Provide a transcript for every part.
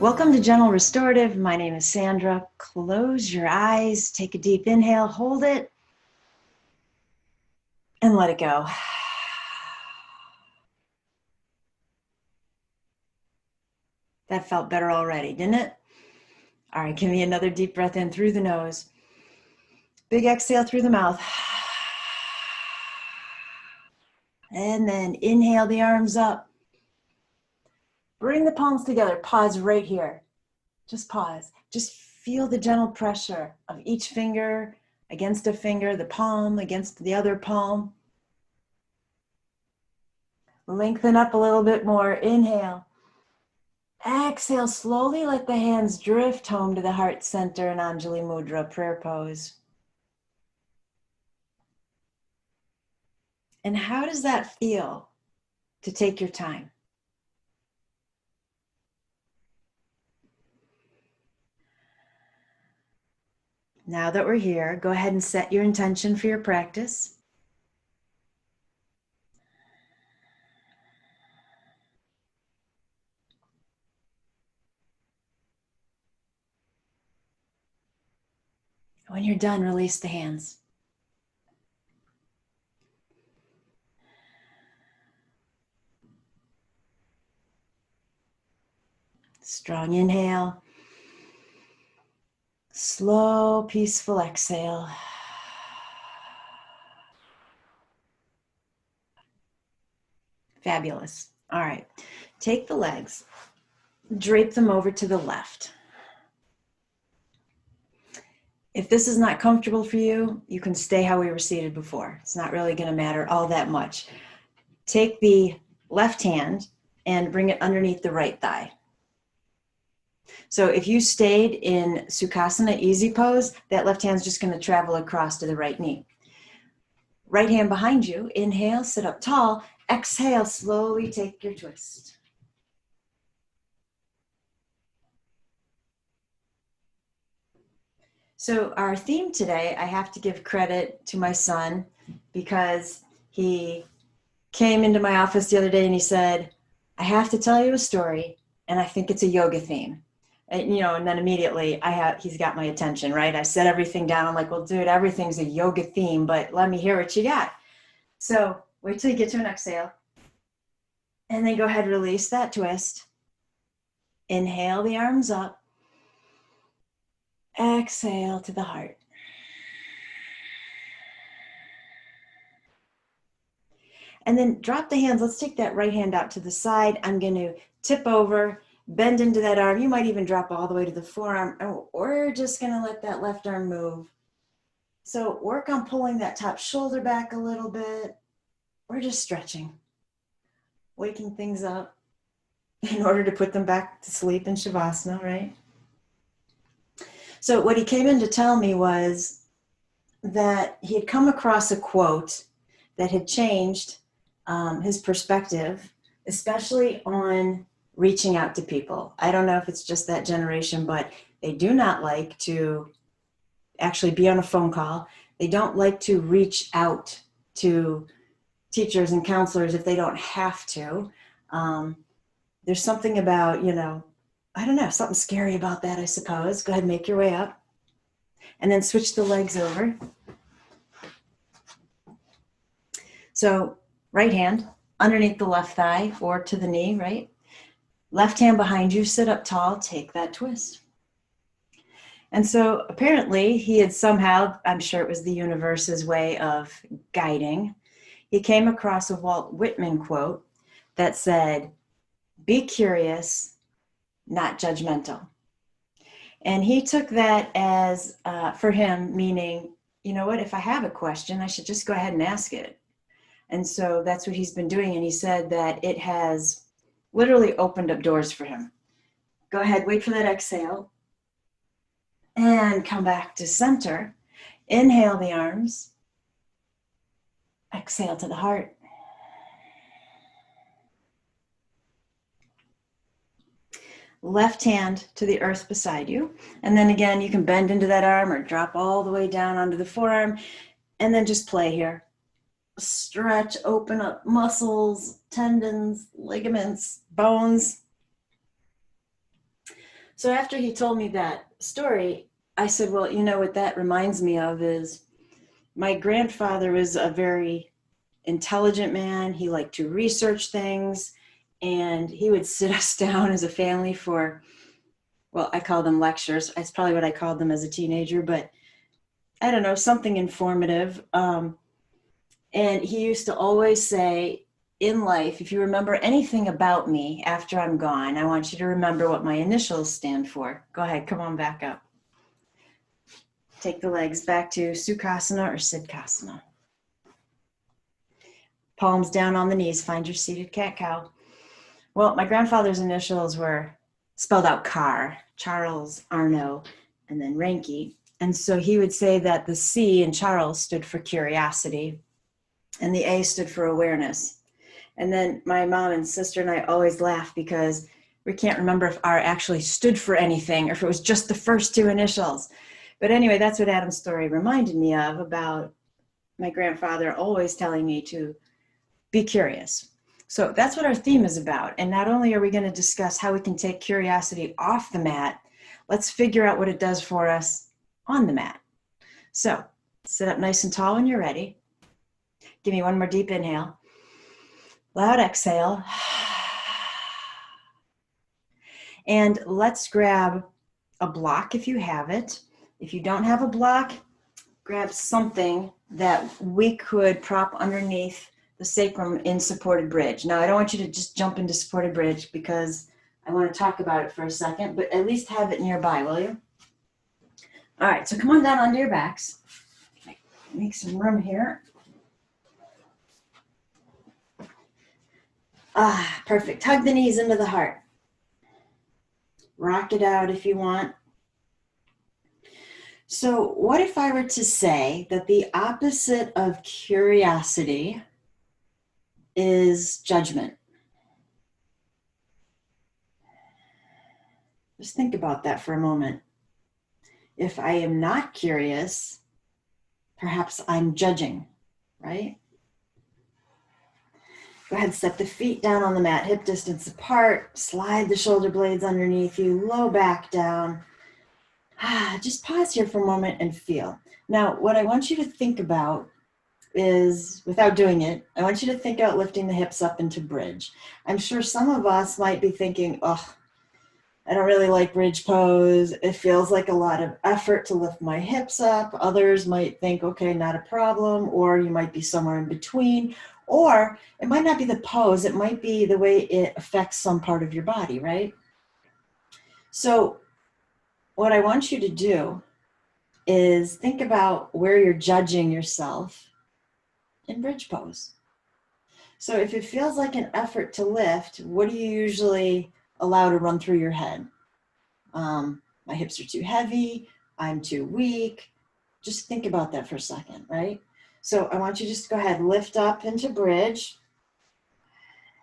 Welcome to Gentle Restorative. My name is Sandra. Close your eyes, take a deep inhale, hold it, and let it go. That felt better already, didn't it? All right, give me another deep breath in through the nose. Big exhale through the mouth. And then inhale the arms up. Bring the palms together. Pause right here. Just pause. Just feel the gentle pressure of each finger against a finger, the palm against the other palm. Lengthen up a little bit more. Inhale. Exhale, slowly let the hands drift home to the heart center in Anjali Mudra, prayer pose. And how does that feel to take your time? Now that we're here, go ahead and set your intention for your practice. When you're done, release the hands. Strong inhale. Slow, peaceful exhale. Fabulous. All right. Take the legs, drape them over to the left. If this is not comfortable for you, you can stay how we were seated before. It's not really going to matter all that much. Take the left hand and bring it underneath the right thigh. So if you stayed in Sukhasana, easy pose, that left hand's just going to travel across to the right knee. Right hand behind you, inhale, sit up tall. Exhale, slowly take your twist. So our theme today, I have to give credit to my son because he came into my office the other day and he said, I have to tell you a story and I think it's a yoga theme. And, and then immediately he's got my attention, right? I set everything down. I'm like, well, dude, everything's a yoga theme, but let me hear what you got. So wait till you get to an exhale and then go ahead and release that twist. Inhale the arms up. Exhale to the heart. And then drop the hands. Let's take that right hand out to the side. I'm going to tip over, bend into that arm. You might even drop all the way to the forearm. And we're just going to let that left arm move. So work on pulling that top shoulder back a little bit. We're just stretching, waking things up in order to put them back to sleep in Shavasana, right? So what he came in to tell me was that he had come across a quote that had changed his perspective, especially on reaching out to people. I don't know if it's just that generation, but they do not like to actually be on a phone call. They don't like to reach out to teachers and counselors if they don't have to. There's something about, I don't know, something scary about that, I suppose. Go ahead and make your way up. And then switch the legs over. So right hand underneath the left thigh or to the knee, right? Left hand behind you, sit up tall, take that twist. And so apparently he had somehow, I'm sure it was the universe's way of guiding, he came across a Walt Whitman quote that said, be curious, not judgmental. And he took that as, for him, meaning, you know what, if I have a question, I should just go ahead and ask it. And so that's what he's been doing. And he said that it has literally opened up doors for him. Go ahead, wait for that exhale. And come back to center. Inhale the arms. Exhale to the heart. Left hand to the earth beside you. And then again, you can bend into that arm or drop all the way down onto the forearm. And then just play here. Stretch, open up muscles, tendons, ligaments, bones. So after he told me that story, I said, well, you know what that reminds me of is my grandfather was a very intelligent man. He liked to research things, and he would sit us down as a family for, well, I call them lectures. That's probably what I called them as a teenager, but I don't know, something informative. And he used to always say, in life, if you remember anything about me after I'm gone, I want you to remember what my initials stand for. Go ahead, come on back up. Take the legs back to Sukhasana or Siddhasana. Palms down on the knees, find your seated cat-cow. Well, my grandfather's initials were spelled out Carr, Charles, Arno, and then Ranke. And so he would say that the C in Charles stood for curiosity, and the A stood for awareness. And then my mom and sister and I always laugh because we can't remember if R actually stood for anything or if it was just the first two initials. But anyway, that's what Adam's story reminded me of, about my grandfather always telling me to be curious. So that's what our theme is about. And not only are we going to discuss how we can take curiosity off the mat, let's figure out what it does for us on the mat. So sit up nice and tall when you're ready. Give me one more deep inhale. Loud exhale. And let's grab a block if you have it. If you don't have a block, grab something that we could prop underneath the sacrum in supported bridge. Now, I don't want you to just jump into supported bridge because I want to talk about it for a second, but at least have it nearby, will you? All right, so come on down onto your backs. Make some room here. Perfect. Hug the knees into the heart. Rock it out if you want. So what if I were to say that the opposite of curiosity is judgment? Just think about that for a moment. If I am not curious, perhaps I'm judging, right? Go ahead, set the feet down on the mat, hip distance apart, slide the shoulder blades underneath you, low back down. Just pause here for a moment and feel. Now, what I want you to think about is, without doing it, I want you to think about lifting the hips up into bridge. I'm sure some of us might be thinking, oh, I don't really like bridge pose. It feels like a lot of effort to lift my hips up. Others might think, okay, not a problem. Or you might be somewhere in between. Or it might not be the pose. It might be the way it affects some part of your body, right? So what I want you to do is think about where you're judging yourself in bridge pose. So if it feels like an effort to lift, what do you usually allow to run through your head? My hips are too heavy, I'm too weak. Just think about that for a second, right? So I want you to just go ahead, lift up into bridge.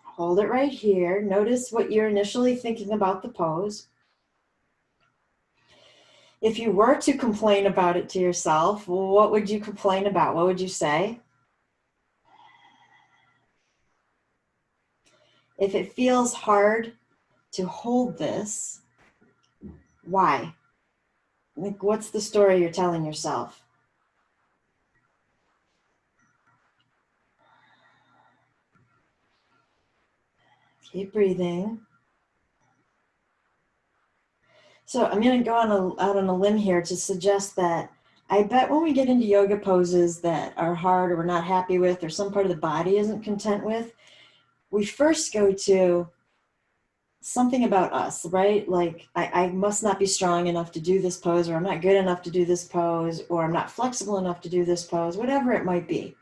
Hold it right here. Notice what you're initially thinking about the pose. If you were to complain about it to yourself, what would you complain about? What would you say? If it feels hard to hold this, why? Like, what's the story you're telling yourself? Keep breathing. So I'm going to go out on a limb here to suggest that I bet when we get into yoga poses that are hard or we're not happy with or some part of the body isn't content with, we first go to something about us, right? Like, I must not be strong enough to do this pose, or I'm not good enough to do this pose, or I'm not flexible enough to do this pose, whatever it might be.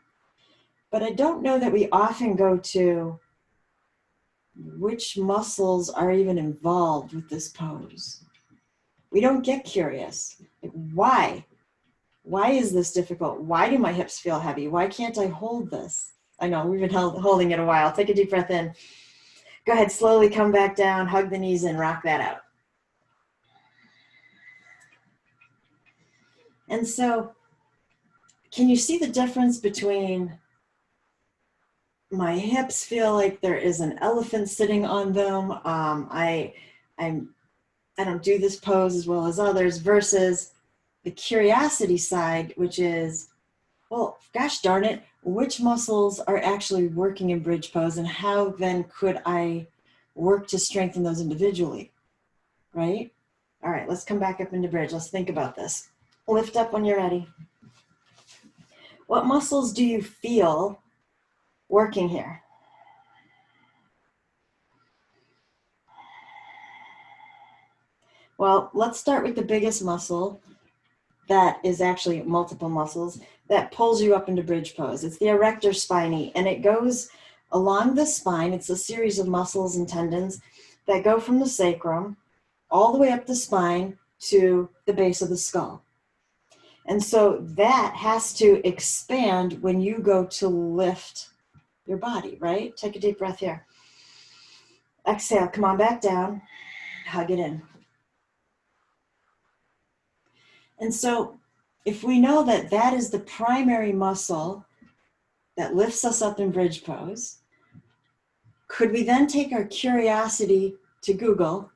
But I don't know that we often go to which muscles are even involved with this pose. We don't get curious. Like, why? Why is this difficult? Why do my hips feel heavy? Why can't I hold this? I know we've been holding it a while. Take a deep breath in. Go ahead, slowly come back down, hug the knees and rock that out. And so, can you see the difference between my hips feel like there is an elephant sitting on them? I I don't do this pose as well as others, versus the curiosity side, which is, well, gosh darn it, which muscles are actually working in bridge pose, and how then could I work to strengthen those individually, right? All right, let's come back up into bridge. Let's think about this. Lift up when you're ready. What muscles do you feel working here? Well, let's start with the biggest muscle that is actually multiple muscles that pulls you up into bridge pose. It's the erector spinae, and it goes along the spine. It's a series of muscles and tendons that go from the sacrum all the way up the spine to the base of the skull. And so that has to expand when you go to lift your body, right? Take a deep breath here. Exhale, come on back down, hug it in. And so if we know that that is the primary muscle that lifts us up in bridge pose, could we then take our curiosity to Google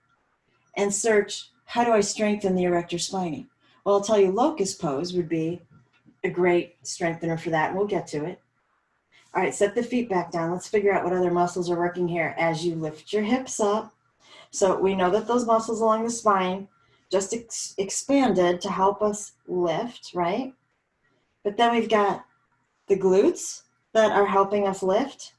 and search, how do I strengthen the erector spinae? Well, I'll tell you, locust pose would be a great strengthener for that. We'll get to it. All right, set the feet back down. Let's figure out what other muscles are working here as you lift your hips up. So we know that those muscles along the spine just expanded to help us lift, right? But then we've got the glutes that are helping us lift,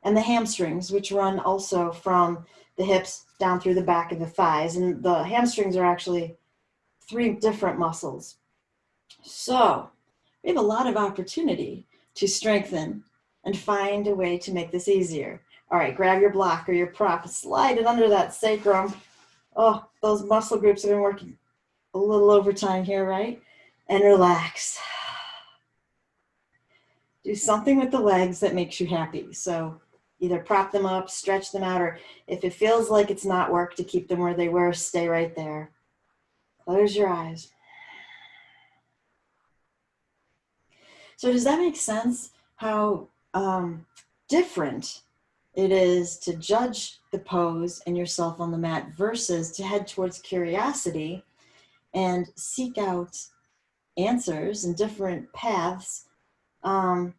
and the hamstrings, which run also from the hips down through the back of the thighs. And the hamstrings are actually 3 different muscles. So we have a lot of opportunity to strengthen and find a way to make this easier. All right, grab your block or your prop, slide it under that sacrum. Oh, those muscle groups have been working a little overtime here, right? And relax. Do something with the legs that makes you happy. So either prop them up, stretch them out, or if it feels like it's not work to keep them where they were, stay right there. Close your eyes. So does that make sense? How different it is to judge the pose and yourself on the mat versus to head towards curiosity and seek out answers and different paths. And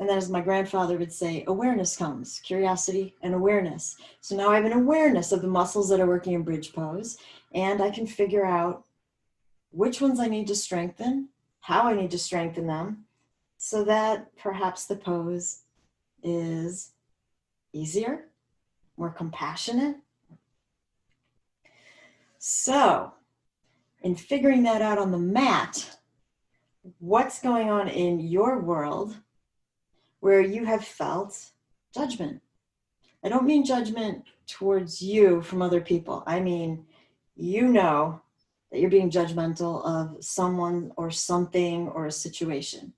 then, as my grandfather would say, awareness comes, curiosity and awareness. So now I have an awareness of the muscles that are working in bridge pose, and I can figure out which ones I need to strengthen, how I need to strengthen them, so that perhaps the pose is easier, more compassionate. So, in figuring that out on the mat, what's going on in your world where you have felt judgment? I don't mean judgment towards you from other people. I mean, you know that you're being judgmental of someone or something or a situation.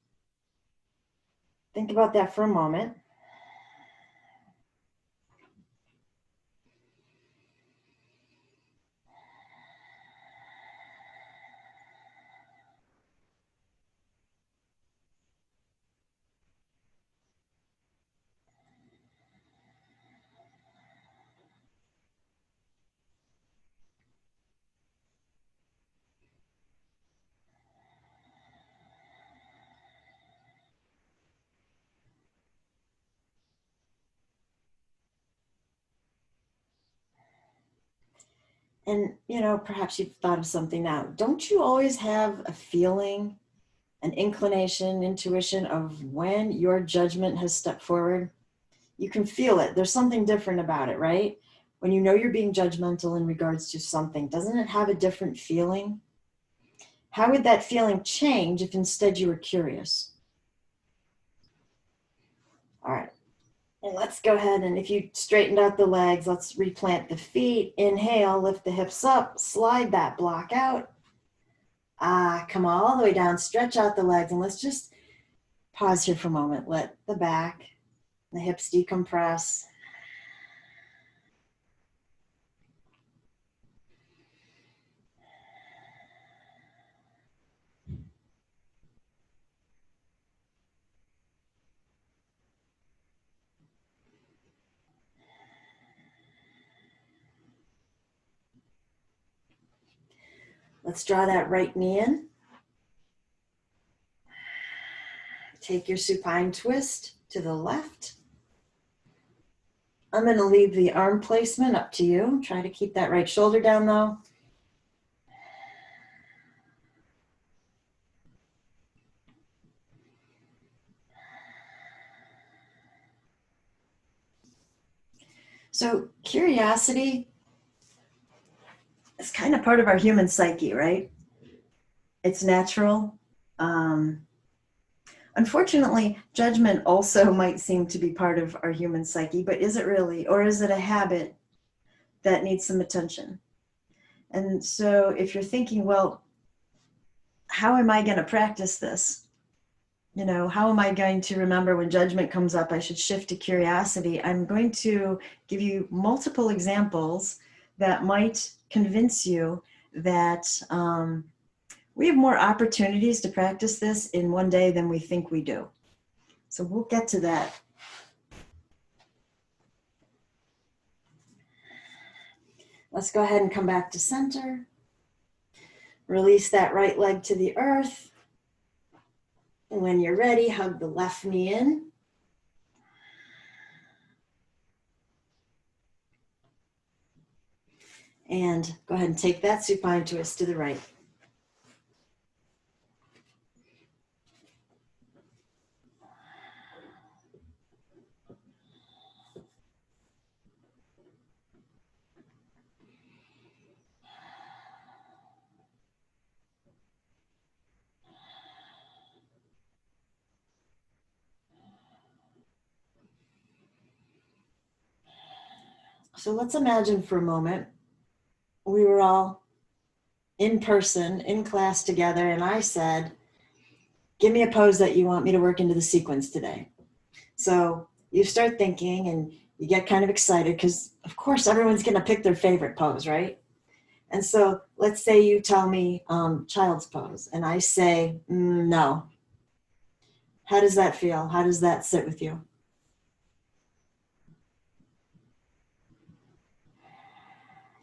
Think about that for a moment. And, perhaps you've thought of something now. Don't you always have a feeling, an inclination, intuition of when your judgment has stepped forward? You can feel it. There's something different about it, right? When you know you're being judgmental in regards to something, doesn't it have a different feeling? How would that feeling change if instead you were curious? All right. And let's go ahead, and if you straightened out the legs, let's replant the feet. Inhale, lift the hips up, slide that block out. Come all the way down, stretch out the legs, and let's just pause here for a moment. Let the back, the hips decompress. Let's draw that right knee in. Take your supine twist to the left. I'm going to leave the arm placement up to you. Try to keep that right shoulder down though. So curiosity is kind of part of our human psyche, right? It's natural. Unfortunately, judgment also might seem to be part of our human psyche, but is it really? Or is it a habit that needs some attention? And so if you're thinking, well, how am I going to practice this? You know, how am I going to remember when judgment comes up, I should shift to curiosity? I'm going to give you multiple examples that might convince you that we have more opportunities to practice this in one day than we think we do. So we'll get to that. Let's go ahead and come back to center. Release that right leg to the earth. And when you're ready, hug the left knee in. And go ahead and take that supine twist to the right. So let's imagine for a moment, we were all in person, in class together, and I said, give me a pose that you want me to work into the sequence today. So you start thinking and you get kind of excited because, of course, everyone's going to pick their favorite pose, right? And so let's say you tell me child's pose, and I say, no. How does that feel? How does that sit with you?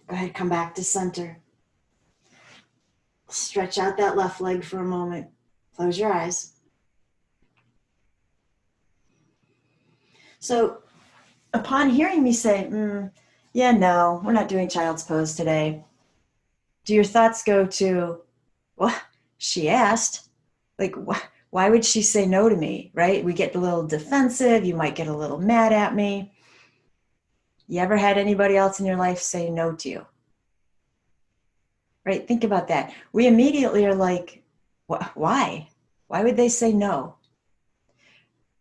Go ahead, come back to center. Stretch out that left leg for a moment. Close your eyes. So upon hearing me say, yeah, no, we're not doing child's pose today, do your thoughts go to, well, she asked, like, why would she say no to me, right? We get a little defensive. You might get a little mad at me. You ever had anybody else in your life say no to you? Right? Think about that. We immediately are like, why? Why would they say no?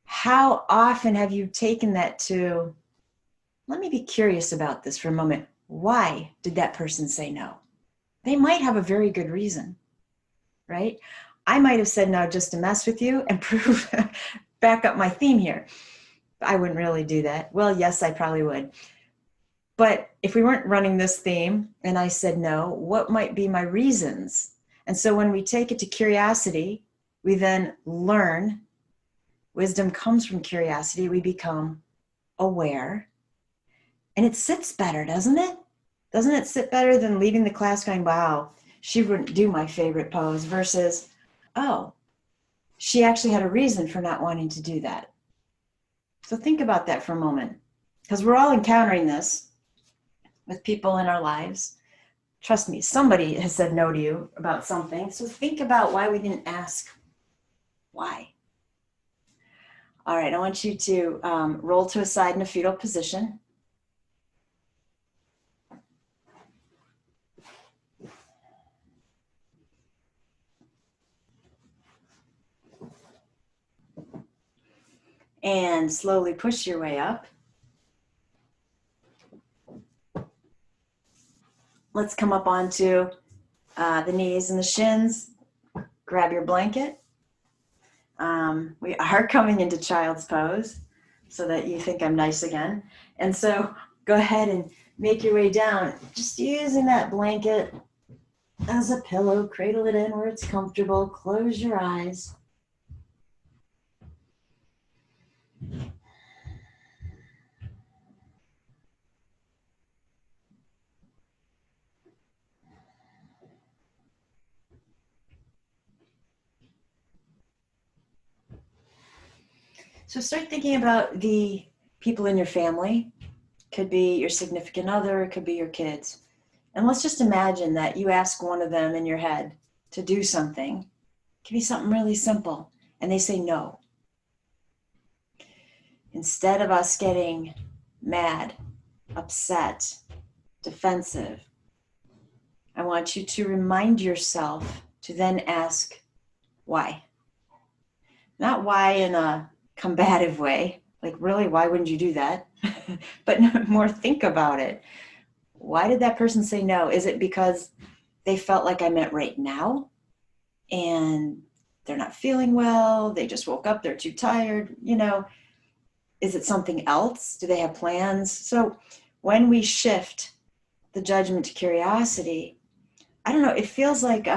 How often have you taken that to, let me be curious about this for a moment. Why did that person say no? They might have a very good reason, right? I might have said no just to mess with you and prove, back up my theme here. I wouldn't really do that. Well, yes, I probably would. But if we weren't running this theme and I said no, what might be my reasons? And so when we take it to curiosity, we then learn. Wisdom comes from curiosity. We become aware. And it sits better, doesn't it? Doesn't it sit better than leaving the class going, wow, she wouldn't do my favorite pose, versus, oh, she actually had a reason for not wanting to do that. So think about that for a moment, because we're all encountering this with people in our lives. Trust me, somebody has said no to you about something. So think about why we didn't ask why. All right, I want you to roll to a side in a fetal position. And slowly push your way up. Let's come up onto the knees and the shins. Grab your blanket. We are coming into child's pose so that you think I'm nice again. And so go ahead and make your way down, just using that blanket as a pillow. Cradle it in where it's comfortable. Close your eyes. So start thinking about the people in your family. Could be your significant other, it could be your kids. And let's just imagine that you ask one of them in your head to do something. It could be something really simple, and they say no. Instead of us getting mad, upset, defensive, I want you to remind yourself to then ask why. Not why in a combative way, like really, why wouldn't you do that? But more think about it. Why did that person say no? Is it because they felt like I meant right now and they're not feeling well? They just woke up, they're too tired, Is it something else? Do they have plans? So when we shift the judgment to curiosity, I don't know, it feels like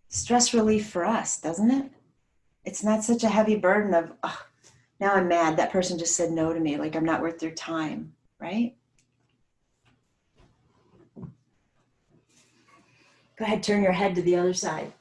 stress relief for us, doesn't it? It's not such a heavy burden of, oh, now I'm mad. That person just said no to me, like I'm not worth their time, right? Go ahead, turn your head to the other side.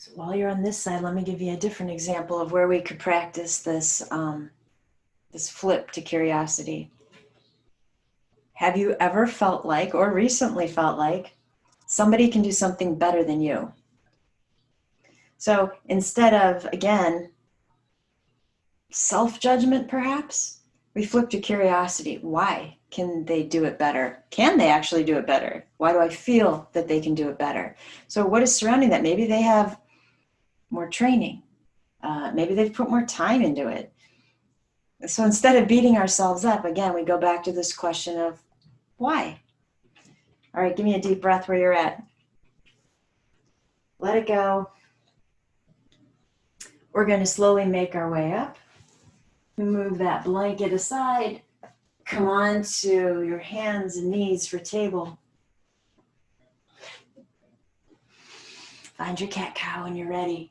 So while you're on this side, let me give you a different example of where we could practice this, this flip to curiosity. Have you ever felt like, or recently felt like, somebody can do something better than you? So instead of, again, self-judgment perhaps, we flip to curiosity. Why can they do it better? Can they actually do it better? Why do I feel that they can do it better? So what is surrounding that? Maybe they have more training. Maybe they've put more time into it. So instead of beating ourselves up, again, we go back to this question of why? All right, give me a deep breath where you're at. Let it go. We're going to slowly make our way up. Move that blanket aside. Come on to your hands and knees for table. Find your cat-cow when you're ready.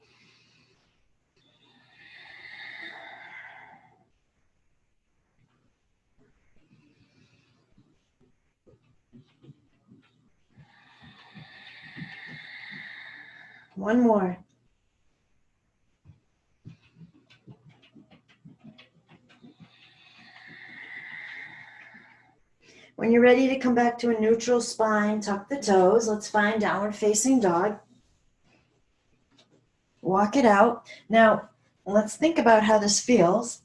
One more. When you're ready to come back to a neutral spine, tuck the toes. Let's find downward facing dog. Walk it out. Now, let's think about how this feels.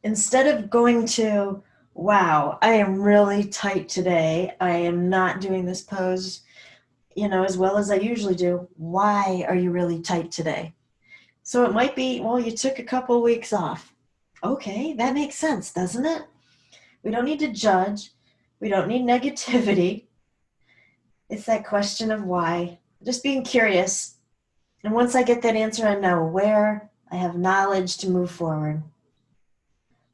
Instead of going to, wow, I am really tight today. I am not doing this pose, as well as I usually do. Why are you really tight today? So it might be, well, you took a couple weeks off. Okay, that makes sense, doesn't it? We don't need to judge. We don't need negativity. It's that question of why. Just being curious. And once I get that answer, I'm now aware. I have knowledge to move forward.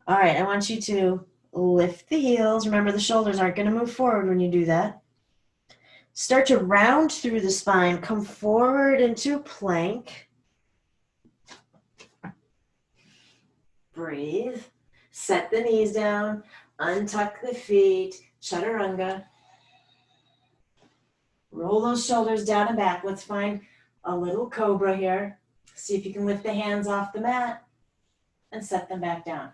All right, I want you to lift the heels. Remember, the shoulders aren't going to move forward when you do that. Start to round through the spine. Come forward into plank. Breathe. Set the knees down. Untuck the feet. Chaturanga. Roll those shoulders down and back. Let's find a little cobra here. See if you can lift the hands off the mat and set them back down.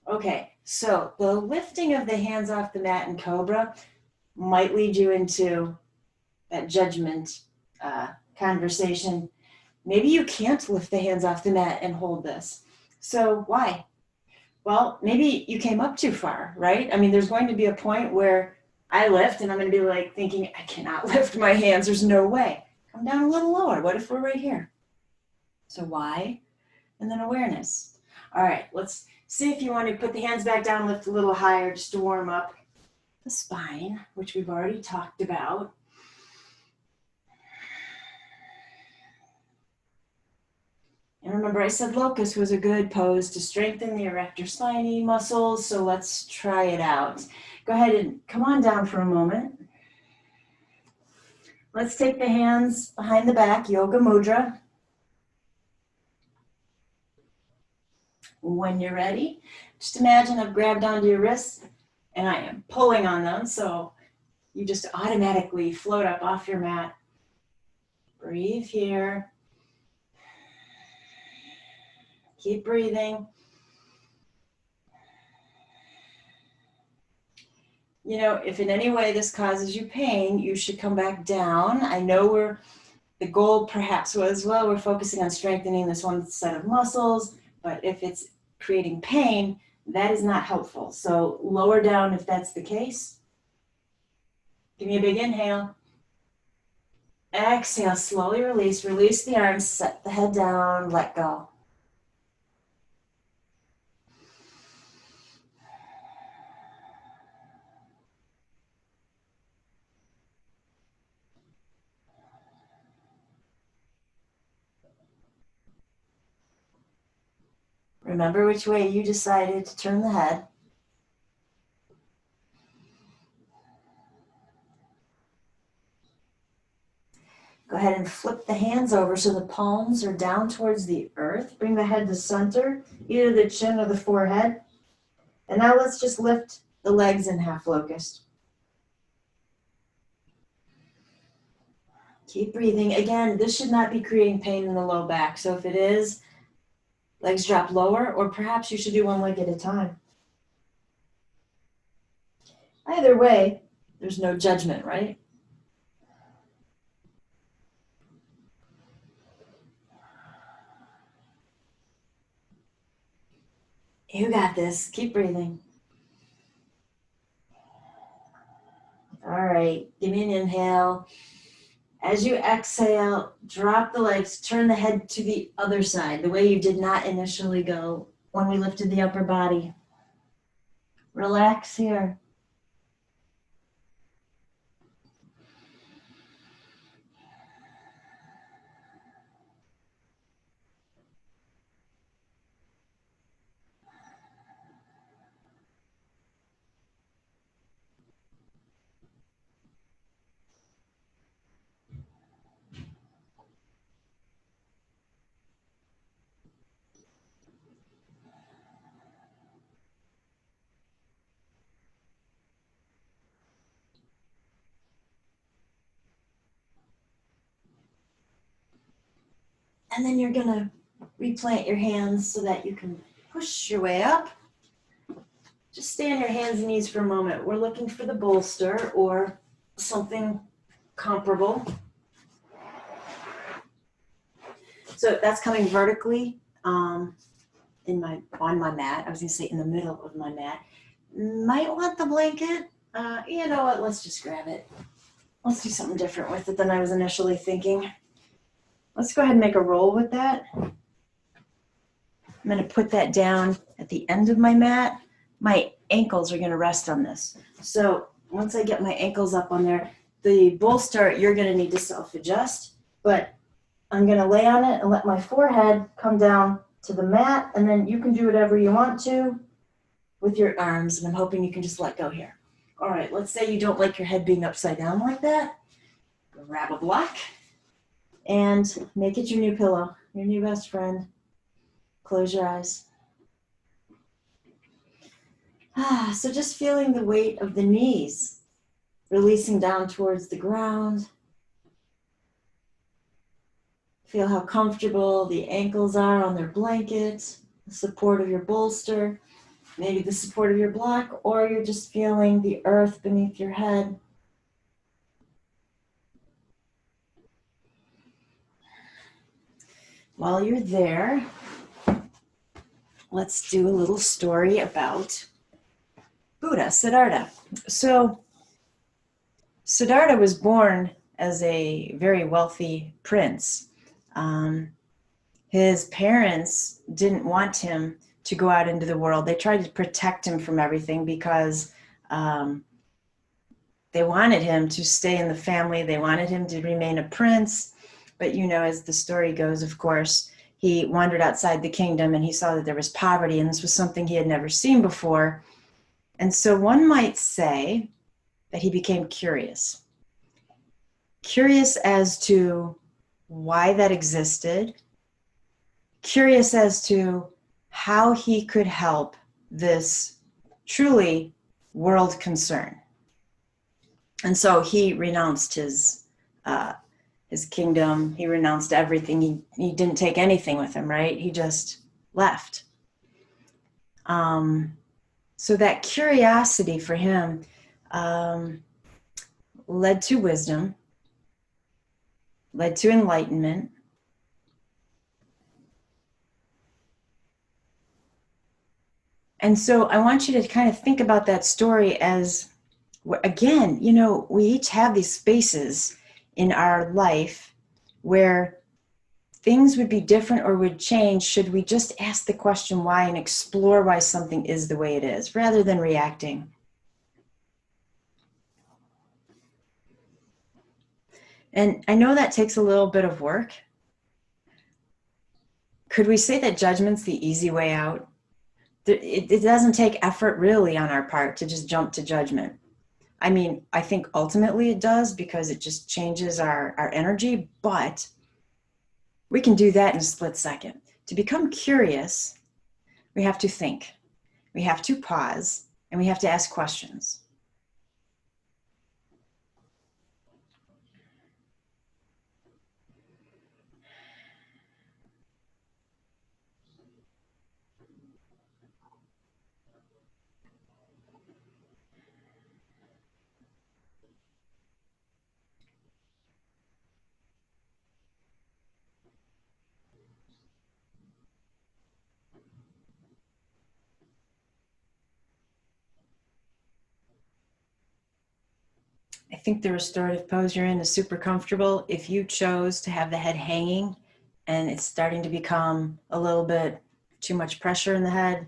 Okay, so the lifting of the hands off the mat in cobra might lead you into that judgment conversation. Maybe you can't lift the hands off the mat and hold this. So why? Well, maybe you came up too far, right? I mean, there's going to be a point where I lift and I'm going to be like thinking, I cannot lift my hands. There's no way. Come down a little lower. What if we're right here? So why? and then awareness. All right, let's see if you want to put the hands back down, lift a little higher just to warm up the spine, which we've already talked about. And remember, I said locust was a good pose to strengthen the erector spinae muscles, so let's try it out. Go ahead and come on down for a moment. Let's take the hands behind the back, yoga mudra. When you're ready, just imagine I've grabbed onto your wrists and I am pulling on them, so you just automatically float up off your mat. Breathe here. Keep breathing. You know, if in any way this causes you pain, you should come back down. I know the goal perhaps was, well, we're focusing on strengthening this one set of muscles, but if it's creating pain, that is not helpful. So lower down if that's the case. Give me a big inhale. Exhale, slowly release. Release the arms, set the head down, let go. Remember which way you decided to turn the head. Go ahead and flip the hands over so the palms are down towards the earth. Bring the head to center, either the chin or the forehead. And now let's just lift the legs in half locust. Keep breathing. Again, this should not be creating pain in the low back. So if it is, legs drop lower, or perhaps you should do one leg at a time. Either way, there's no judgment, right? You got this. Keep breathing. All right, give me an inhale. As you exhale, drop the legs, turn the head to the other side, the way you did not initially go when we lifted the upper body. Relax here. And then you're gonna replant your hands so that you can push your way up. Just stay on your hands and knees for a moment. We're looking for the bolster or something comparable. So that's coming vertically on my mat. I was gonna say in the middle of my mat. Might want the blanket. You know what, let's just grab it. Let's do something different with it than I was initially thinking. Let's go ahead and make a roll with that. I'm gonna put that down at the end of my mat. My ankles are gonna rest on this. So once I get my ankles up on there, the bolster, you're gonna need to self-adjust, but I'm gonna lay on it and let my forehead come down to the mat, and then you can do whatever you want to with your arms, and I'm hoping you can just let go here. All right, let's say you don't like your head being upside down like that. Grab a block and make it your new pillow, your new best friend. Close your eyes. So just feeling the weight of the knees, releasing down towards the ground. Feel how comfortable the ankles are on their blanket, the support of your bolster, maybe the support of your block, or you're just feeling the earth beneath your head. While you're there, let's do a little story about Buddha, Siddhartha. So Siddhartha was born as a very wealthy prince. his parents didn't want him to go out into the world. They tried to protect him from everything because they wanted him to stay in the family. They wanted him to remain a prince. But, you know, as the story goes, of course, he wandered outside the kingdom and he saw that there was poverty, and this was something he had never seen before. And so one might say that he became curious. Curious as to why that existed. Curious as to how he could help this truly world concern. And so he renounced his kingdom. He renounced everything. He didn't take anything with him, right? He just left. So that curiosity for him led to wisdom, led to enlightenment. And so I want you to kind of think about that story as, again, you know, we each have these spaces in our life where things would be different or would change should we just ask the question why and explore why something is the way it is, rather than reacting. And I know that takes a little bit of work. Could we say that judgment's the easy way out? It doesn't take effort really on our part to just jump to judgment. I mean, I think ultimately it does because it just changes our energy, but we can do that in a split second. To become curious, we have to think, we have to pause, and we have to ask questions. I think the restorative pose you're in is super comfortable. If you chose to have the head hanging and it's starting to become a little bit too much pressure in the head,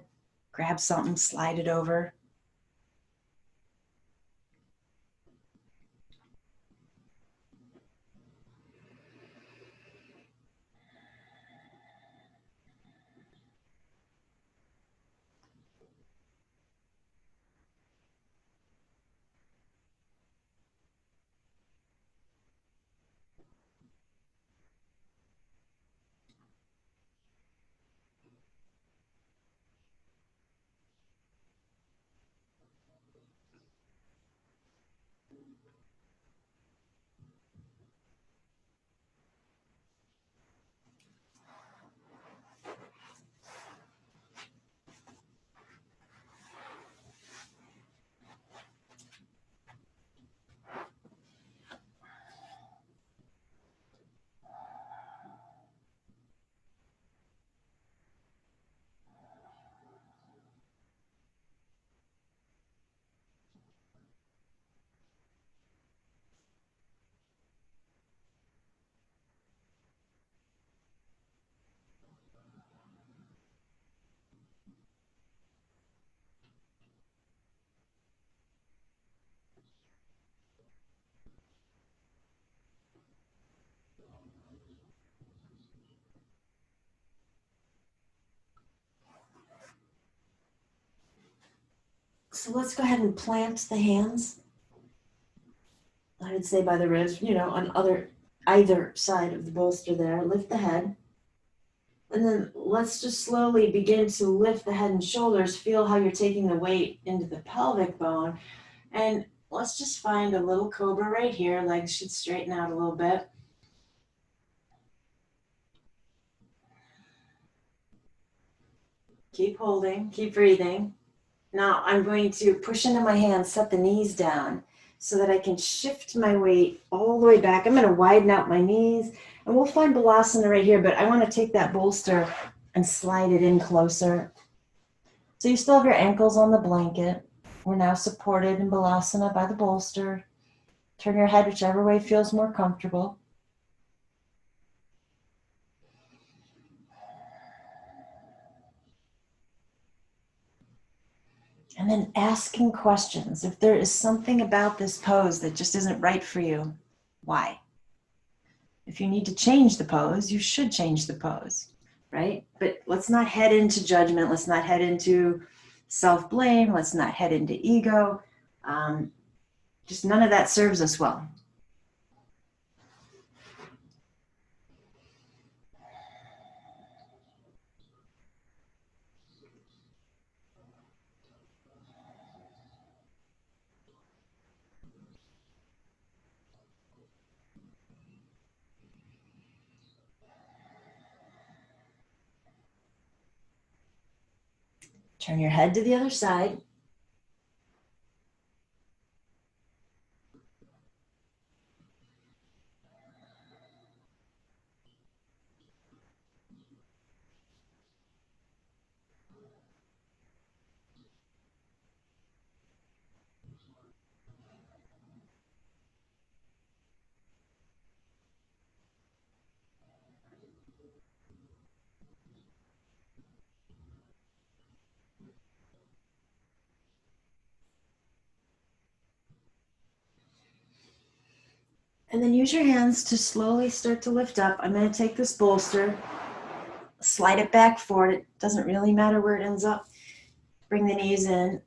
grab something, slide it over. So let's go ahead and plant the hands. I would say by the ribs, you know, on either side of the bolster there. Lift the head. And then let's just slowly begin to lift the head and shoulders. Feel how you're taking the weight into the pelvic bone. And let's just find a little cobra right here. Legs should straighten out a little bit. Keep holding, keep breathing. Now I'm going to push into my hands, set the knees down so that I can shift my weight all the way back. I'm going to widen out my knees, and we'll find Balasana right here, but I want to take that bolster and slide it in closer. So you still have your ankles on the blanket. We're now supported in Balasana by the bolster. Turn your head whichever way feels more comfortable. And then asking questions. If there is something about this pose that just isn't right for you, why? If you need to change the pose, you should change the pose, right? But let's not head into judgment. Let's not head into self-blame. Let's not head into ego. Just none of that serves us well. Turn your head to the other side. And then use your hands to slowly start to lift up. I'm going to take this bolster, slide it back forward. It doesn't really matter where it ends up. Bring the knees in,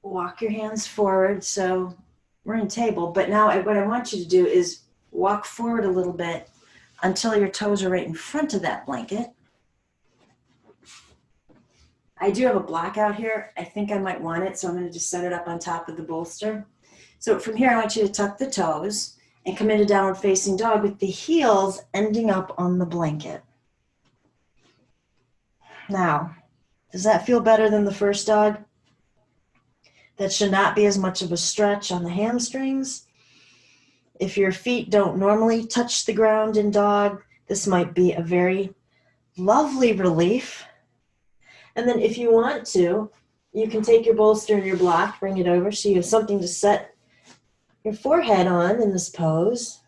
walk your hands forward. So we're in table, but now what I want you to do is walk forward a little bit until your toes are right in front of that blanket. I do have a block out here. I think I might want it, so I'm going to just set it up on top of the bolster. So from here, I want you to tuck the toes and come into downward facing dog with the heels ending up on the blanket. Now, does that feel better than the first dog? That should not be as much of a stretch on the hamstrings. If your feet don't normally touch the ground in dog, this might be a very lovely relief. And then if you want to, you can take your bolster and your block, bring it over so you have something to set your forehead on in this pose.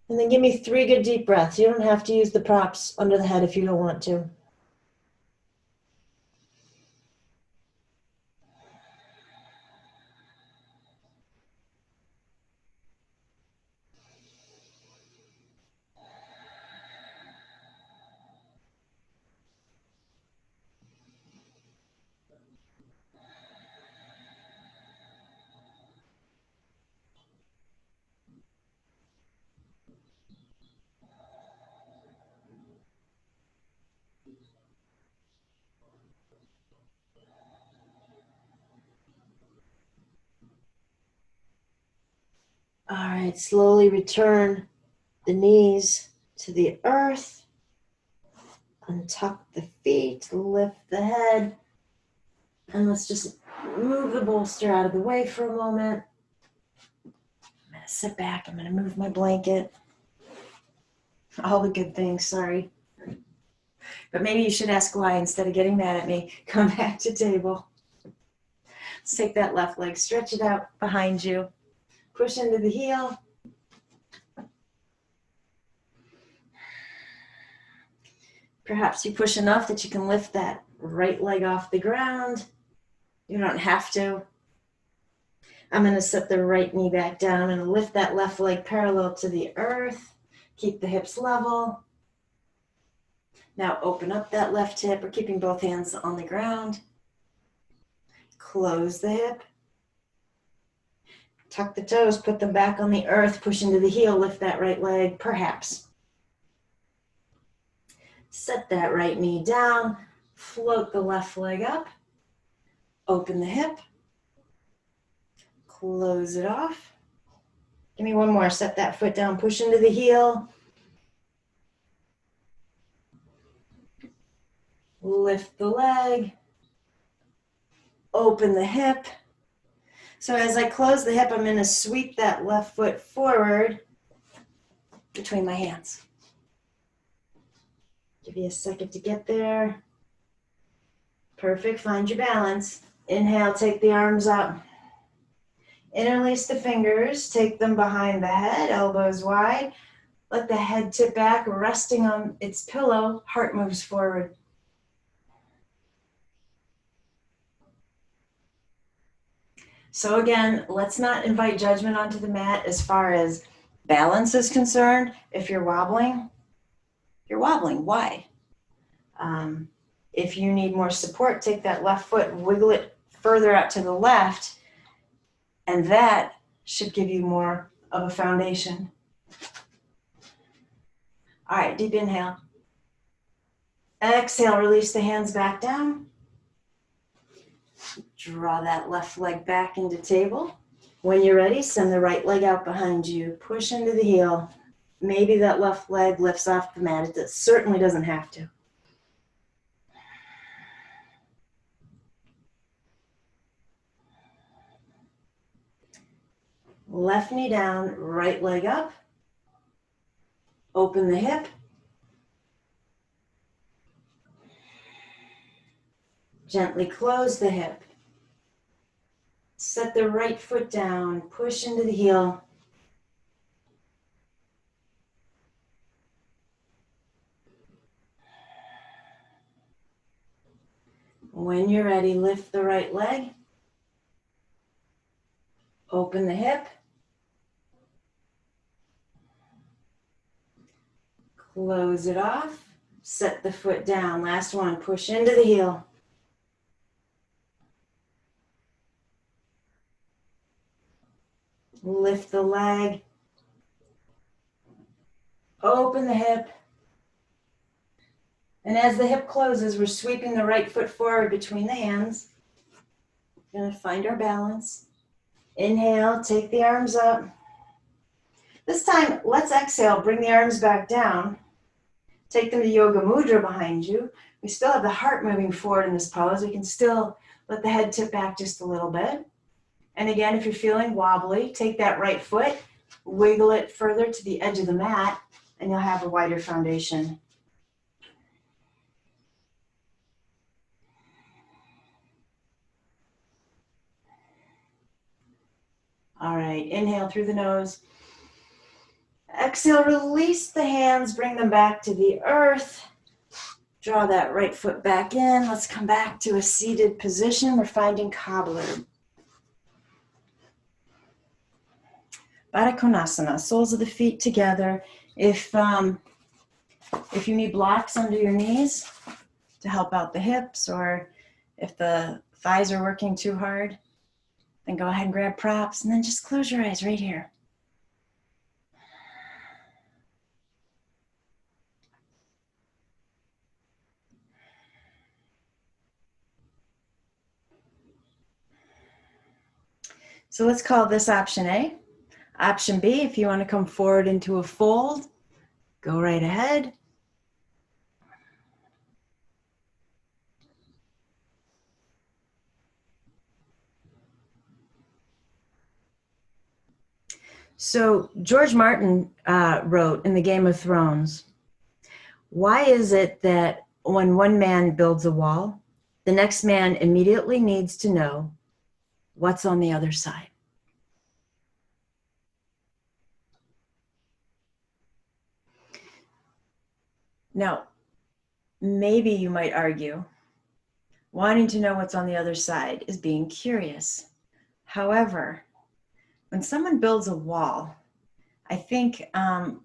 And then give me 3 good deep breaths. You don't have to use the props under the head if you don't want to. All right, slowly return the knees to the earth. Untuck the feet, lift the head. And let's just move the bolster out of the way for a moment. I'm going to sit back. I'm going to move my blanket. All the good things, sorry. But maybe you should ask why instead of getting mad at me. Come back to table. Let's take that left leg, stretch it out behind you. Push into the heel. Perhaps you push enough that you can lift that right leg off the ground. You don't have to. I'm going to set the right knee back down and lift that left leg parallel to the earth. Keep the hips level. Now open up that left hip. We're keeping both hands on the ground. Close the hip. Tuck the toes, put them back on the earth, push into the heel, lift that right leg, perhaps. Set that right knee down, float the left leg up, open the hip, close it off. Give me one more, set that foot down, push into the heel. Lift the leg, open the hip. So as I close the hip, I'm going to sweep that left foot forward between my hands. Give you a second to get there. Perfect, find your balance. Inhale, take the arms up. Interlace the fingers, take them behind the head, elbows wide. Let the head tip back, resting on its pillow, heart moves forward. So again, let's not invite judgment onto the mat as far as balance is concerned. If you're wobbling, you're wobbling. Why? If you need more support, take that left foot, wiggle it further out to the left, and that should give you more of a foundation. All right, deep inhale. Exhale, release the hands back down. Draw that left leg back into table. When you're ready, send the right leg out behind you. Push into the heel. Maybe that left leg lifts off the mat. It certainly doesn't have to. Left knee down, right leg up. Open the hip. Gently close the hip. Set the right foot down, push into the heel. When you're ready, lift the right leg. Open the hip. Close it off. Set the foot down. Last one, push into the heel. Lift the leg. Open the hip. And as the hip closes, we're sweeping the right foot forward between the hands. We're going to find our balance. Inhale, take the arms up. This time, let's exhale, bring the arms back down. Take them to Yoga Mudra behind you. We still have the heart moving forward in this pose. We can still let the head tip back just a little bit. And again, if you're feeling wobbly, take that right foot, wiggle it further to the edge of the mat, and you'll have a wider foundation. All right, inhale through the nose. Exhale, release the hands, bring them back to the earth. Draw that right foot back in. Let's come back to a seated position. We're finding cobbler. Baddha Konasana, soles of the feet together. If you need blocks under your knees to help out the hips, or if the thighs are working too hard, then go ahead and grab props, and then just close your eyes right here. So let's call this option A. Option B, if you want to come forward into a fold, go right ahead. So George Martin wrote in the Game of Thrones, why is it that when one man builds a wall, the next man immediately needs to know what's on the other side? Now, maybe you might argue, wanting to know what's on the other side is being curious. However, when someone builds a wall, I think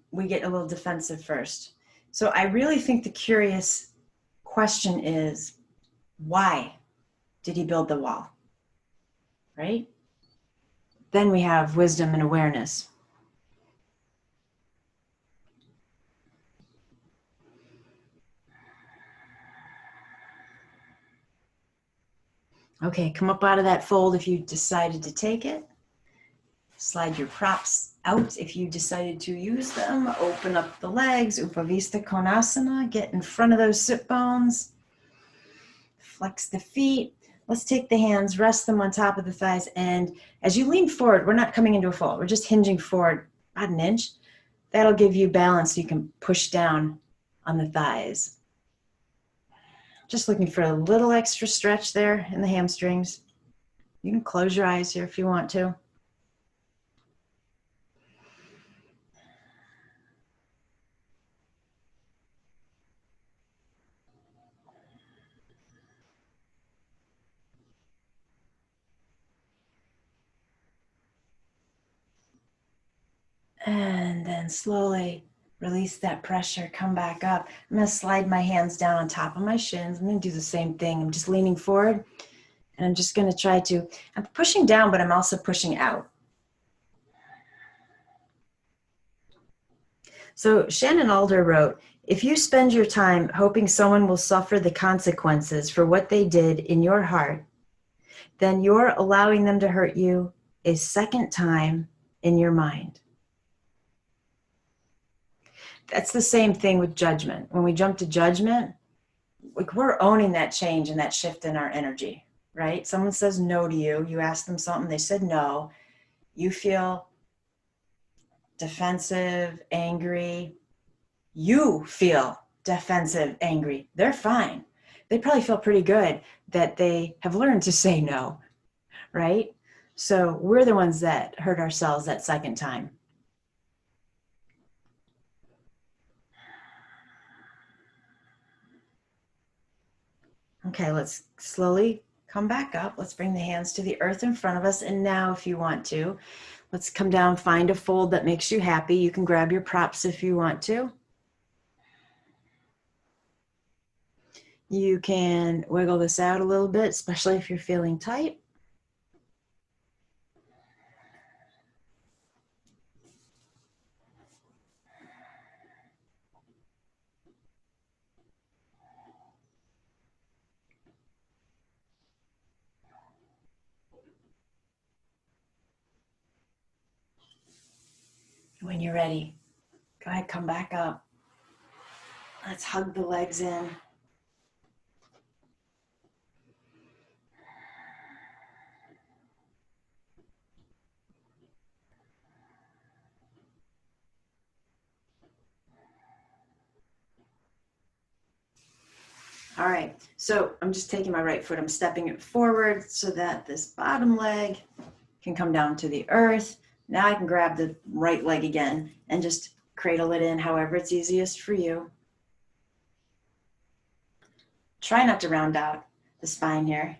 we get a little defensive first. So I really think the curious question is, why did he build the wall? Right? Then we have wisdom and awareness. Okay, come up out of that fold if you decided to take it. Slide your props out if you decided to use them. Open up the legs, Upavista Konasana. Get in front of those sit bones. Flex the feet. Let's take the hands, rest them on top of the thighs. And as you lean forward, we're not coming into a fold. We're just hinging forward about an inch. That'll give you balance so you can push down on the thighs. Just looking for a little extra stretch there in the hamstrings. You can close your eyes here if you want to. And then slowly release that pressure, come back up. I'm gonna slide my hands down on top of my shins. I'm gonna do the same thing. I'm just leaning forward and I'm just gonna try to, I'm pushing down, but I'm also pushing out. So Shannon Alder wrote, if you spend your time hoping someone will suffer the consequences for what they did in your heart, then you're allowing them to hurt you a second time in your mind. That's the same thing with judgment. When we jump to judgment, like we're owning that change and that shift in our energy, right? Someone says no to you, you ask them something, they said no, you feel defensive, angry, you feel defensive, angry. They're fine. They probably feel pretty good that they have learned to say no, right? So we're the ones that hurt ourselves that second time. Okay, let's slowly come back up. Let's bring the hands to the earth in front of us. And now, if you want to, let's come down, find a fold that makes you happy. You can grab your props if you want to. You can wiggle this out a little bit, especially if you're feeling tight. When you're ready, go ahead, come back up. Let's hug the legs in. All right, so I'm just taking my right foot, I'm stepping it forward so that this bottom leg can come down to the earth. Now I can grab the right leg again and just cradle it in however it's easiest for you. Try not to round out the spine here.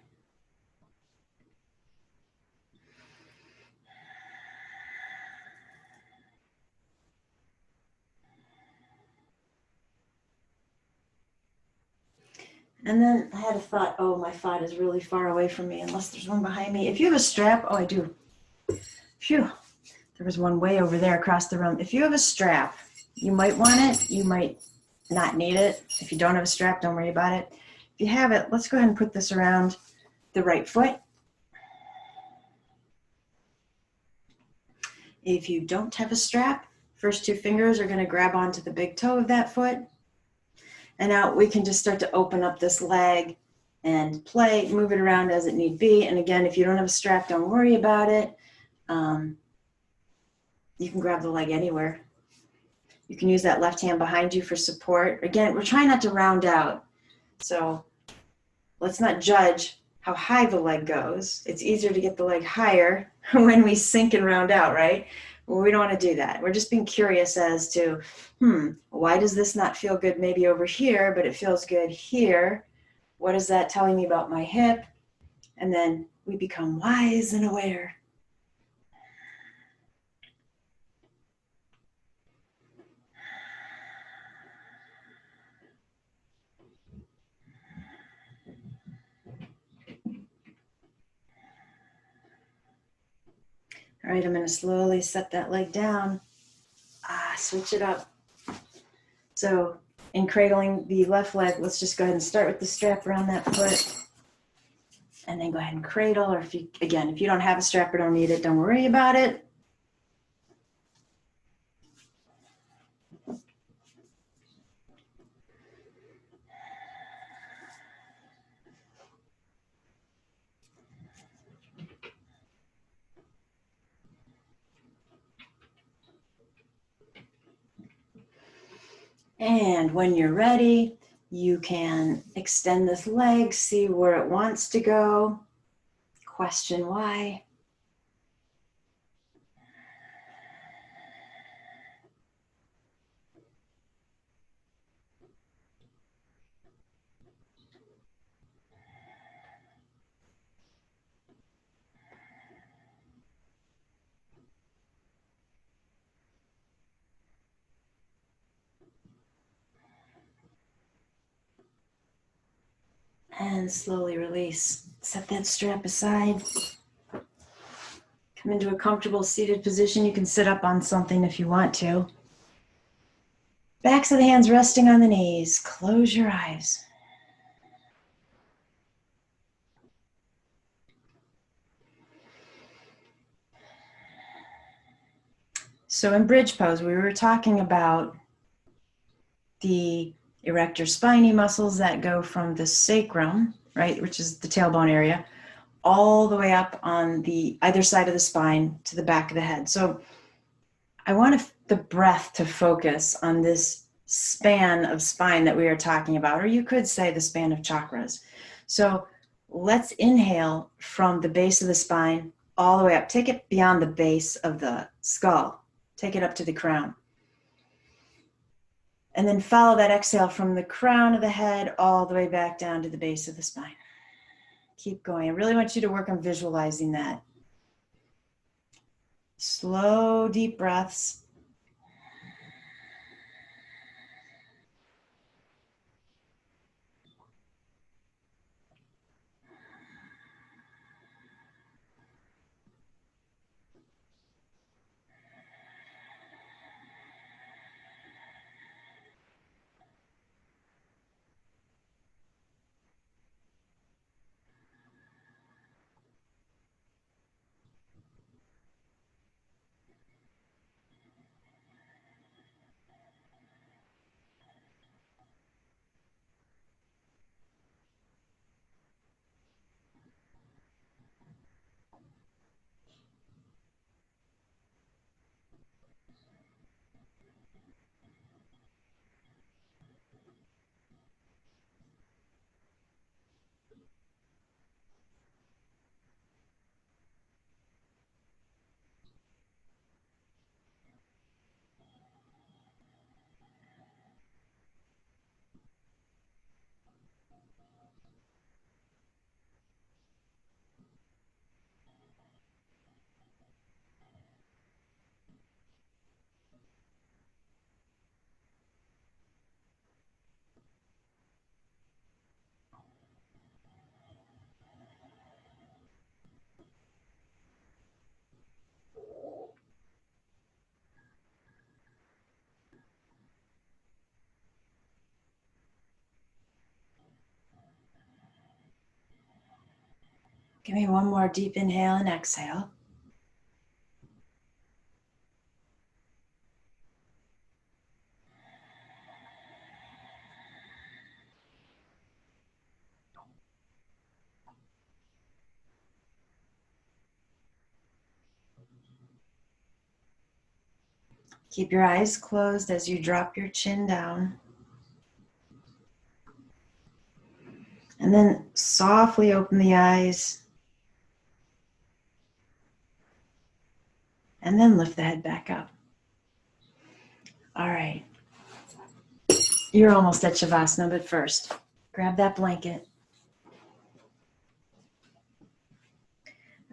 And then I had a thought, oh, my thought is really far away from me unless there's one behind me. If you have a strap, oh, I do. Phew, there was one way over there across the room. If you have a strap, you might want it, you might not need it. If you don't have a strap, don't worry about it. If you have it, let's go ahead and put this around the right foot. If you don't have a strap, first two fingers are going to grab onto the big toe of that foot. And now we can just start to open up this leg and play, move it around as it need be. And again, if you don't have a strap, don't worry about it. You can grab the leg anywhere. You can use that left hand behind you for support. Again, we're trying not to round out. So let's not judge how high the leg goes. It's easier to get the leg higher when we sink and round out, right? Well, we don't want to do that. We're just being curious as to, why does this not feel good maybe over here, but it feels good here? What is that telling me about my hip? And then we become wise and aware. All right, I'm going to slowly set that leg down. Switch it up. So in cradling the left leg, let's just go ahead and start with the strap around that foot. And then go ahead and cradle, or if you don't have a strap or don't need it, don't worry about it. And when you're ready, you can extend this leg, see where it wants to go, question why. And slowly release. Set that strap aside. Come into a comfortable seated position. You can sit up on something if you want to. Backs of the hands resting on the knees. Close your eyes. So in bridge pose, we were talking about the erector spinae muscles that go from the sacrum, right, which is the tailbone area, all the way up on the either side of the spine to the back of the head. So I want the breath to focus on this span of spine that we are talking about, or you could say the span of chakras. So let's inhale from the base of the spine all the way up. Take it beyond the base of the skull. Take it up to the crown. And then follow that exhale from the crown of the head all the way back down to the base of the spine. Keep going. I really want you to work on visualizing that. Slow, deep breaths. Give me one more deep inhale and exhale. Keep your eyes closed as you drop your chin down. And then softly open the eyes. And then lift the head back up. All right. You're almost at Shavasana, but first, grab that blanket.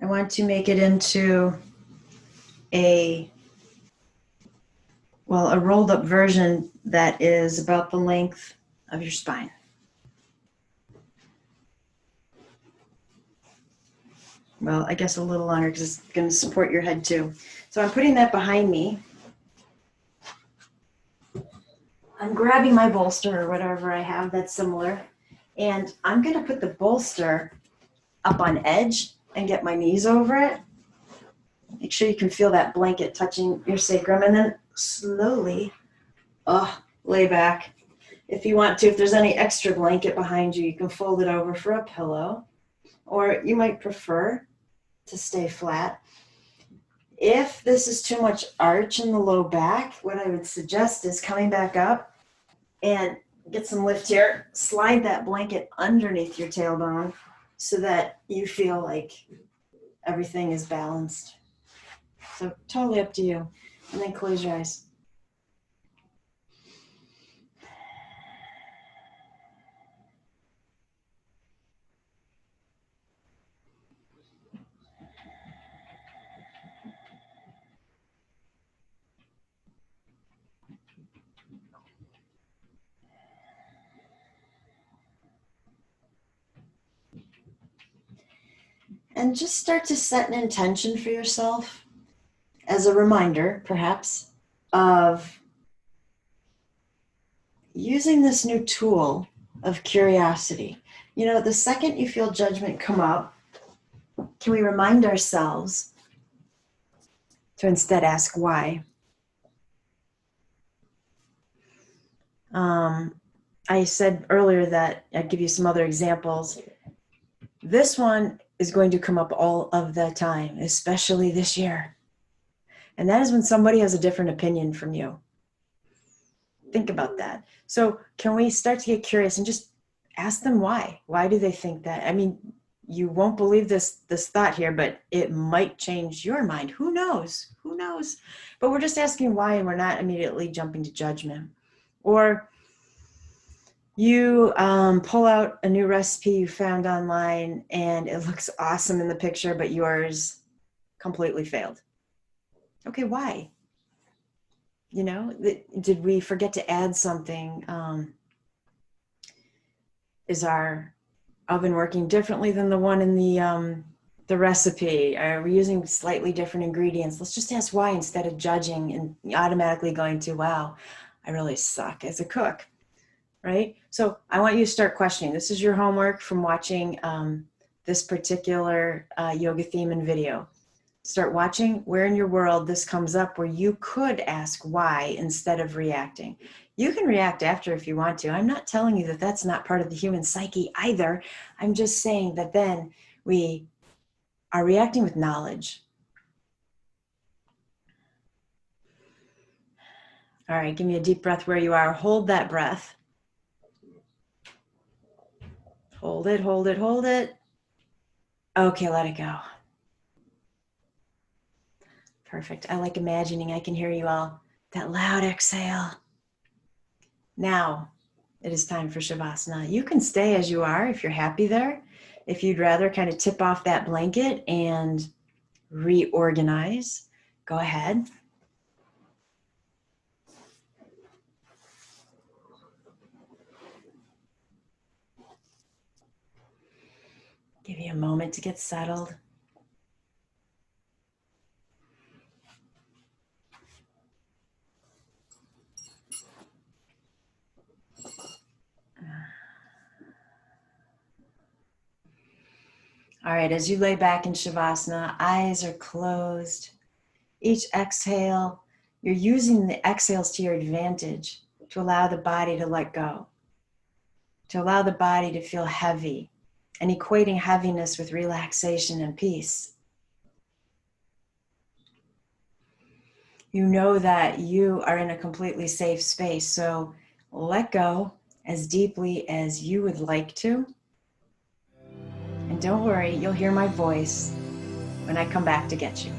I want to make it into a rolled up version that is about the length of your spine. Well, I guess a little longer because it's going to support your head too. So I'm putting that behind me. I'm grabbing my bolster or whatever I have that's similar, and I'm going to put the bolster up on edge and get my knees over it. Make sure you can feel that blanket touching your sacrum, and then slowly lay back. If you want to, if there's any extra blanket behind you, you can fold it over for a pillow, or you might prefer to stay flat. If this is too much arch in the low back, what I would suggest is coming back up and get some lift here. Slide that blanket underneath your tailbone so that you feel like everything is balanced. So totally up to you. And then close your eyes. And just start to set an intention for yourself as a reminder, perhaps, of using this new tool of curiosity. You know, the second you feel judgment come up, can we remind ourselves to instead ask why? I said earlier that I'd give you some other examples. This one is going to come up all of the time, especially this year. And that is when somebody has a different opinion from you. Think about that. So can we start to get curious and just ask them why? Why do they think that? I mean, you won't believe this thought here, but it might change your mind. Who knows? Who knows? But we're just asking why, and we're not immediately jumping to judgment. Or you pull out a new recipe you found online and it looks awesome in the picture, but yours completely failed. Okay, why? You know, did we forget to add something? Is our oven working differently than the one in the recipe? Are we using slightly different ingredients? Let's just ask why instead of judging and automatically going to, wow, I really suck as a cook, right? So I want you to start questioning. This is your homework from watching this particular yoga theme and video. Start watching where in your world this comes up where you could ask why instead of reacting. You can react after if you want to. I'm not telling you that that's not part of the human psyche either. I'm just saying that then we are reacting with knowledge. All right, give me a deep breath where you are. Hold that breath. Hold it, hold it, hold it. Okay, let it go. Perfect. I like imagining I can hear you all. That loud exhale. Now, it is time for Shavasana. You can stay as you are if you're happy there. If you'd rather kind of tip off that blanket and reorganize, go ahead. Give you a moment to get settled. All right, as you lay back in Shavasana, eyes are closed. Each exhale, you're using the exhales to your advantage to allow the body to let go, to allow the body to feel heavy, and equating heaviness with relaxation and peace. You know that you are in a completely safe space, so let go as deeply as you would like to. And don't worry, you'll hear my voice when I come back to get you.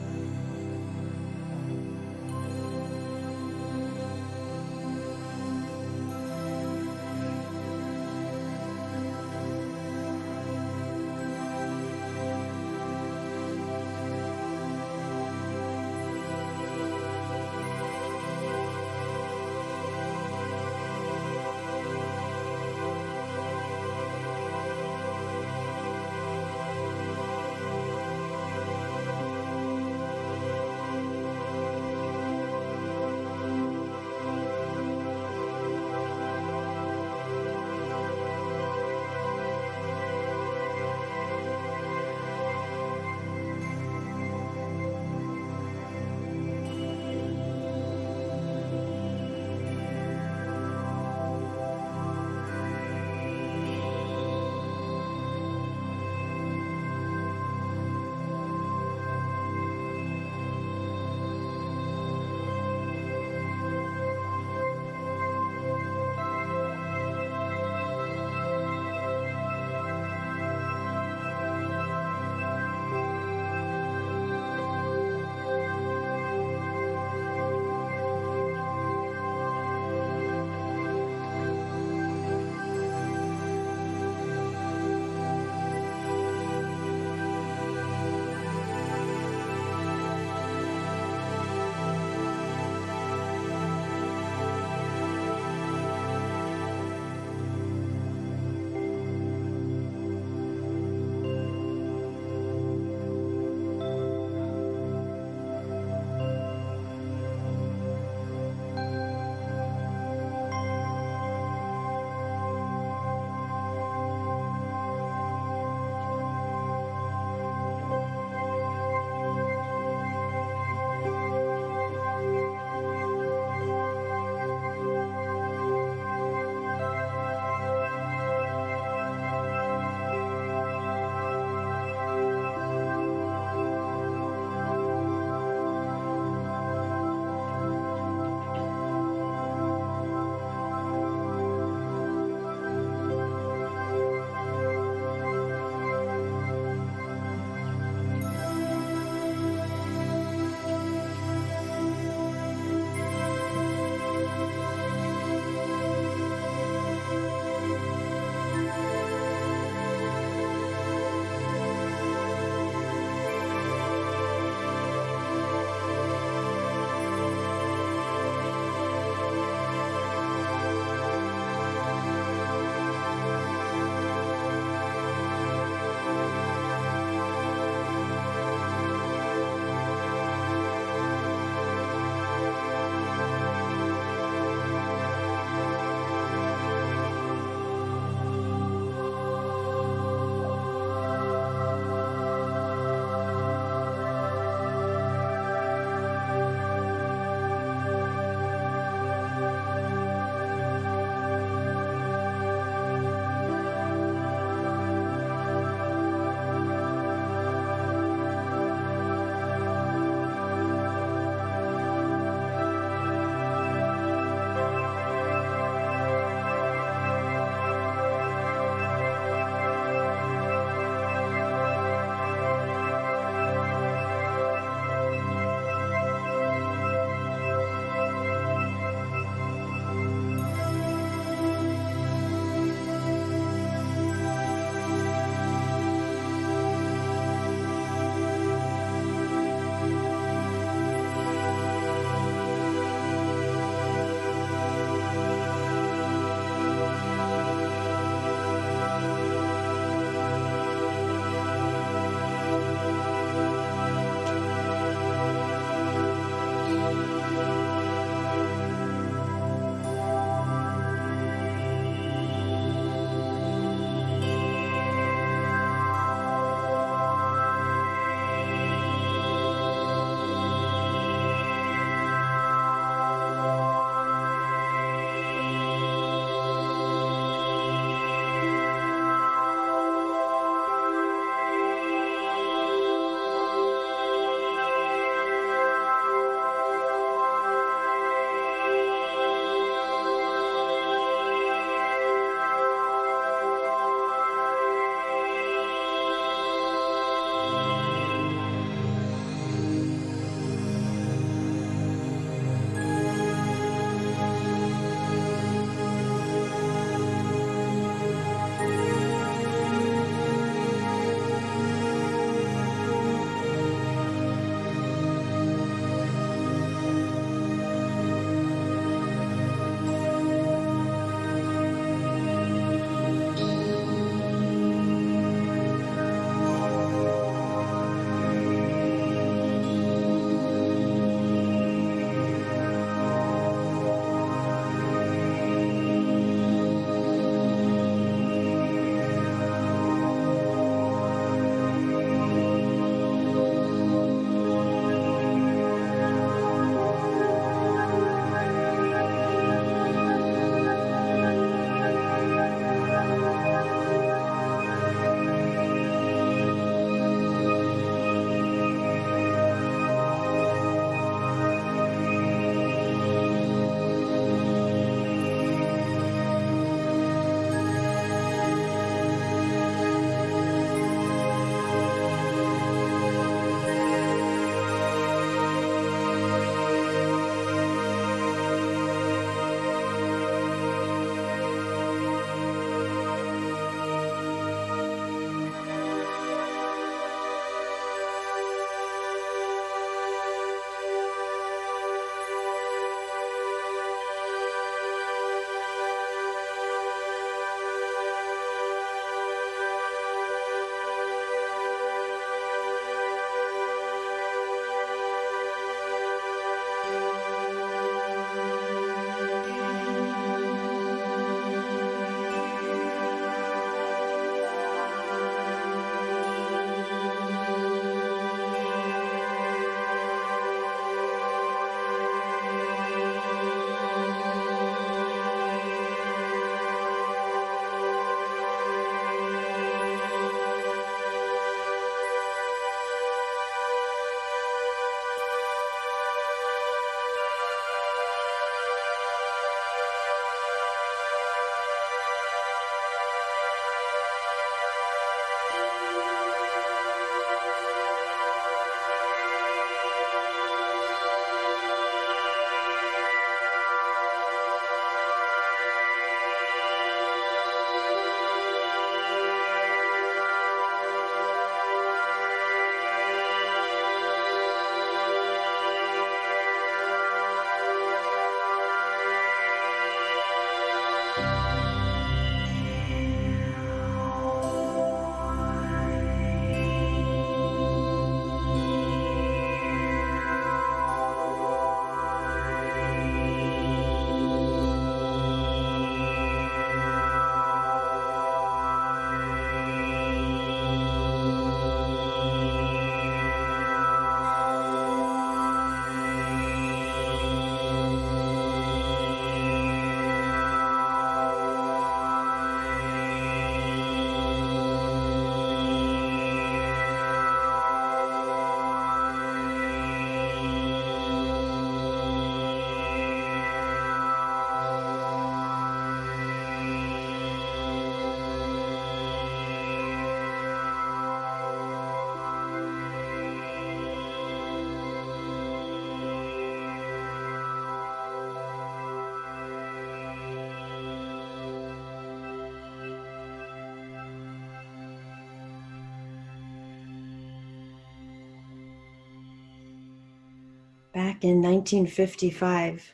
Back in 1955,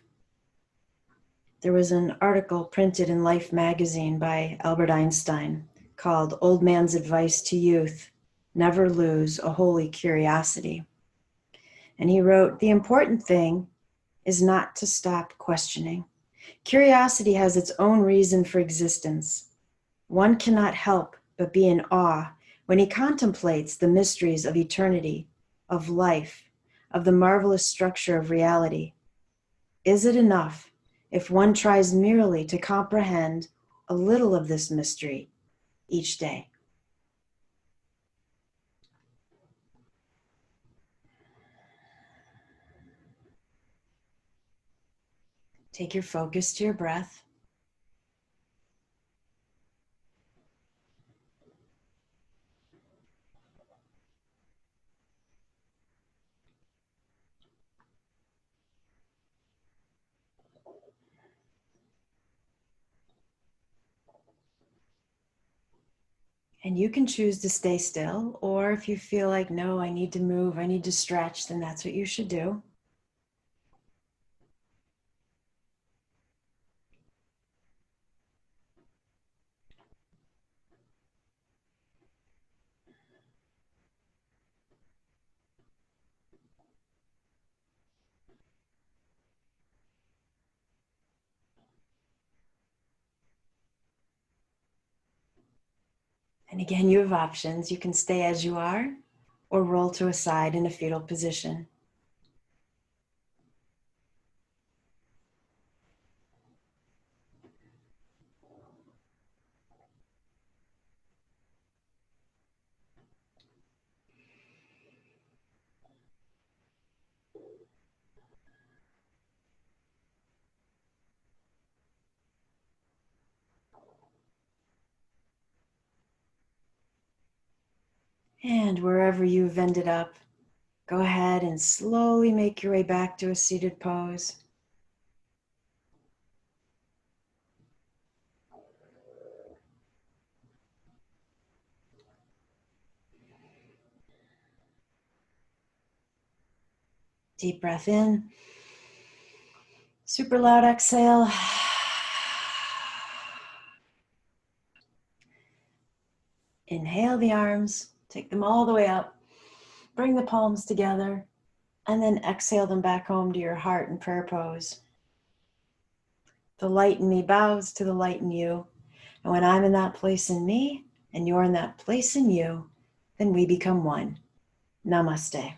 there was an article printed in Life magazine by Albert Einstein called Old Man's Advice to Youth: Never Lose a Holy Curiosity. And he wrote, "The important thing is not to stop questioning. Curiosity has its own reason for existence. One cannot help but be in awe when he contemplates the mysteries of eternity, of life, of the marvelous structure of reality. Is it enough if one tries merely to comprehend a little of this mystery each day?" Take your focus to your breath. And you can choose to stay still, or if you feel like, no, I need to move, I need to stretch, then that's what you should do. And again, you have options. You can stay as you are or roll to a side in a fetal position. And wherever you've ended up, go ahead and slowly make your way back to a seated pose. Deep breath in. Super loud exhale. Inhale the arms, take them all the way up. Bring the palms together, and then exhale them back home to your heart and prayer pose. The light in me bows to the light in you. And when I'm in that place in me, and you're in that place in you, then we become one. Namaste.